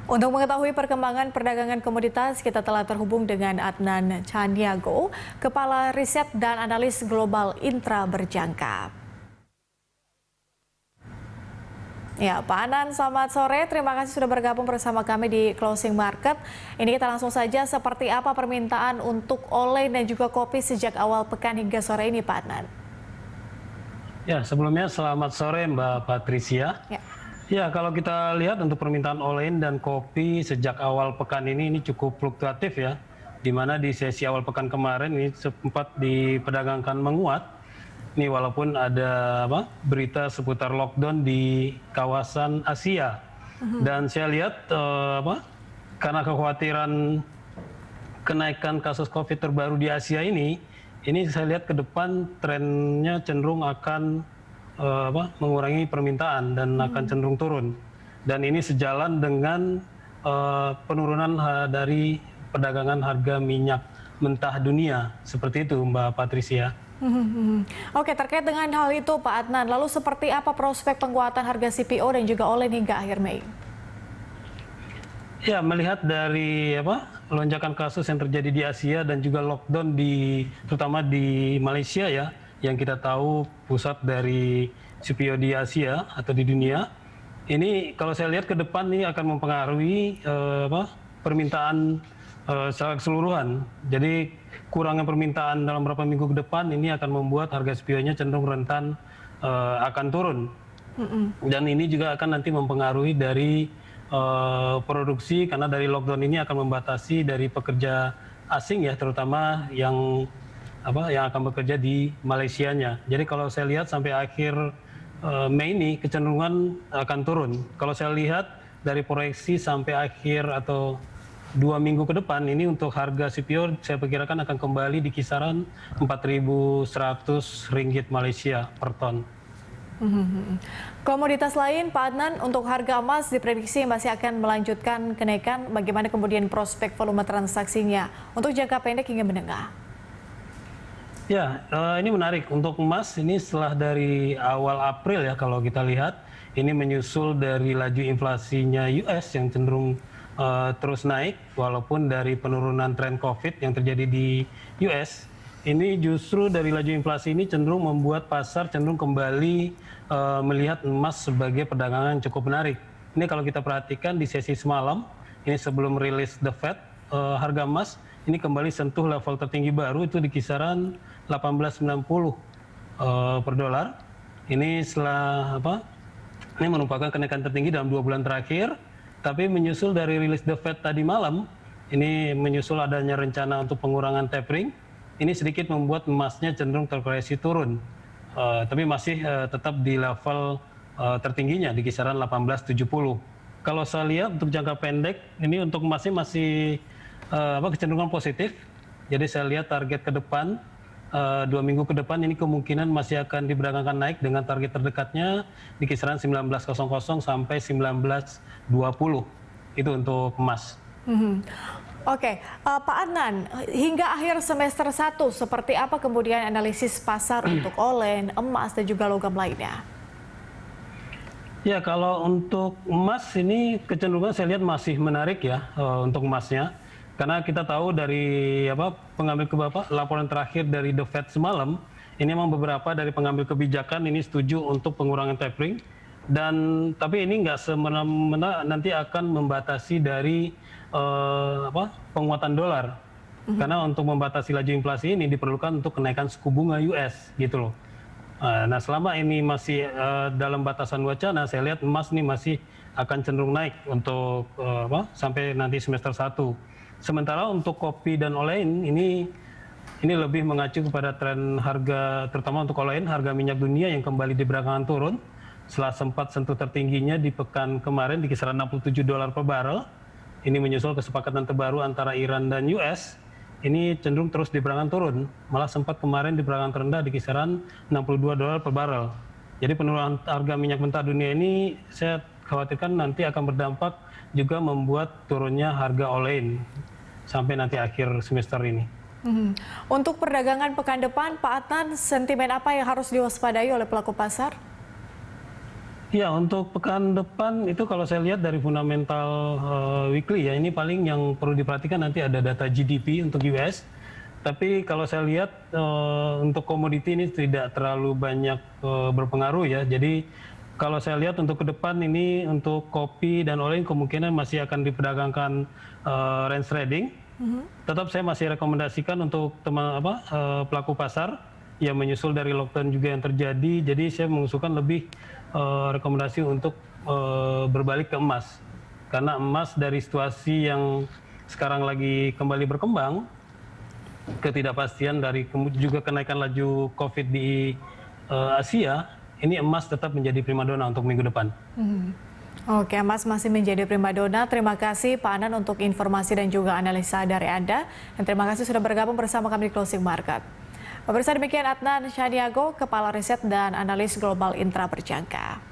Untuk mengetahui perkembangan perdagangan komoditas, kita telah terhubung dengan Adnan Caniago, Kepala Riset dan Analis Global Intra Berjangka. Ya, Pak Adnan, selamat sore. Terima kasih sudah bergabung bersama kami di Closing Market. Ini kita langsung saja, seperti apa permintaan untuk oleh dan juga kopi sejak awal pekan hingga sore ini, Pak Adnan? Ya, sebelumnya selamat sore Mbak Patricia. Ya, kalau kita lihat untuk permintaan oleh dan kopi sejak awal pekan ini cukup fluktuatif ya. Di mana di sesi awal pekan kemarin ini sempat diperdagangkan menguat. Ini walaupun ada berita seputar lockdown di kawasan Asia. Dan saya lihat karena kekhawatiran kenaikan kasus COVID terbaru di Asia ini saya lihat ke depan trennya cenderung akan mengurangi permintaan dan akan cenderung turun. Dan ini sejalan dengan penurunan dari perdagangan harga minyak mentah dunia. Seperti itu Mbak Patricia. Oke, terkait dengan hal itu Pak Adnan, lalu seperti apa prospek penguatan harga CPO dan juga oleh hingga akhir Mei? Ya, melihat dari lonjakan kasus yang terjadi di Asia dan juga lockdown terutama di Malaysia ya, yang kita tahu pusat dari CPO di Asia atau di dunia, ini kalau saya lihat ke depan ini akan mempengaruhi permintaan secara keseluruhan. Jadi kurangnya permintaan dalam beberapa minggu ke depan ini akan membuat harga CPO-nya cenderung rentan akan turun. Dan ini juga akan nanti mempengaruhi dari produksi, karena dari lockdown ini akan membatasi dari pekerja asing ya, terutama yang akan bekerja di Malaysianya. Jadi kalau saya lihat sampai akhir Mei ini kecenderungan akan turun. Kalau saya lihat dari proyeksi sampai akhir atau 2 minggu ke depan ini untuk harga CPO saya perkirakan akan kembali di kisaran 4.100 ringgit Malaysia per ton. Komoditas lain Pak Adnan, untuk harga emas diprediksi masih akan melanjutkan kenaikan. Bagaimana kemudian prospek volume transaksinya untuk jangka pendek hingga menengah? Ya, ini menarik. Untuk emas ini setelah dari awal April ya, kalau kita lihat, ini menyusul dari laju inflasinya US yang cenderung terus naik, walaupun dari penurunan tren COVID yang terjadi di US, ini justru dari laju inflasi ini cenderung membuat pasar cenderung kembali melihat emas sebagai perdagangan yang cukup menarik. Ini kalau kita perhatikan di sesi semalam, ini sebelum rilis The Fed, harga emas ini kembali sentuh level tertinggi baru itu di kisaran 1890 per dolar. Ini setelah ini merupakan kenaikan tertinggi dalam 2 bulan terakhir, tapi menyusul dari rilis The Fed tadi malam, ini menyusul adanya rencana untuk pengurangan tapering, ini sedikit membuat emasnya cenderung terkoreksi turun. Tapi masih tetap di level tertingginya di kisaran 1870. Kalau saya lihat untuk jangka pendek, ini untuk emasnya masih kecenderungan positif. Jadi saya lihat target ke depan 2 minggu ke depan ini kemungkinan masih akan diperdagangkan naik dengan target terdekatnya di kisaran 1900 sampai 1920. Itu untuk emas. Oke, Pak Adnan, hingga akhir semester 1 seperti apa kemudian analisis pasar untuk oleh, emas dan juga logam lainnya? Ya, kalau untuk emas ini kecenderungan saya lihat masih menarik ya untuk emasnya. Karena kita tahu dari laporan terakhir dari The Fed semalam, ini memang beberapa dari pengambil kebijakan ini setuju untuk pengurangan tapering, tapi ini nggak semena-mena nanti akan membatasi dari penguatan dolar. Karena untuk membatasi laju inflasi ini diperlukan untuk kenaikan suku bunga US gitu loh. Nah, selama ini masih dalam batasan wacana, saya lihat emas ini masih akan cenderung naik untuk sampai nanti semester 1. Sementara untuk kopi dan olein ini lebih mengacu kepada tren harga, terutama untuk olein, harga minyak dunia yang kembali diperdagangkan turun setelah sempat sentuh tertingginya di pekan kemarin di kisaran 67 dolar per barel. Ini menyusul kesepakatan terbaru antara Iran dan US. Ini cenderung terus diperdagangkan turun, malah sempat kemarin diperdagangkan terendah di kisaran 62 dolar per barel. Jadi penurunan harga minyak mentah dunia ini saya khawatirkan nanti akan berdampak juga membuat turunnya harga olein sampai nanti akhir semester ini. Untuk perdagangan pekan depan, Pak Adnan, sentimen apa yang harus diwaspadai oleh pelaku pasar? Ya, untuk pekan depan itu kalau saya lihat dari fundamental weekly ya, ini paling yang perlu diperhatikan nanti ada data GDP untuk US. Tapi kalau saya lihat untuk komoditi ini tidak terlalu banyak berpengaruh ya. Jadi kalau saya lihat untuk ke depan ini untuk kopi dan oleh kemungkinan masih akan diperdagangkan range trading. Tetap saya masih rekomendasikan untuk pelaku pasar yang menyusul dari lockdown juga yang terjadi. Jadi saya mengusulkan lebih rekomendasi untuk berbalik ke emas. Karena emas dari situasi yang sekarang lagi kembali berkembang, ketidakpastian dari juga kenaikan laju COVID di Asia, ini emas tetap menjadi primadona untuk minggu depan. Oke, emas masih menjadi primadona. Terima kasih Pak Anan untuk informasi dan juga analisa dari Anda. Dan terima kasih sudah bergabung bersama kami di Closing Market. Pemirsa, demikian Adnan Syadiago, Kepala Riset dan Analis Global Intra Berjangka.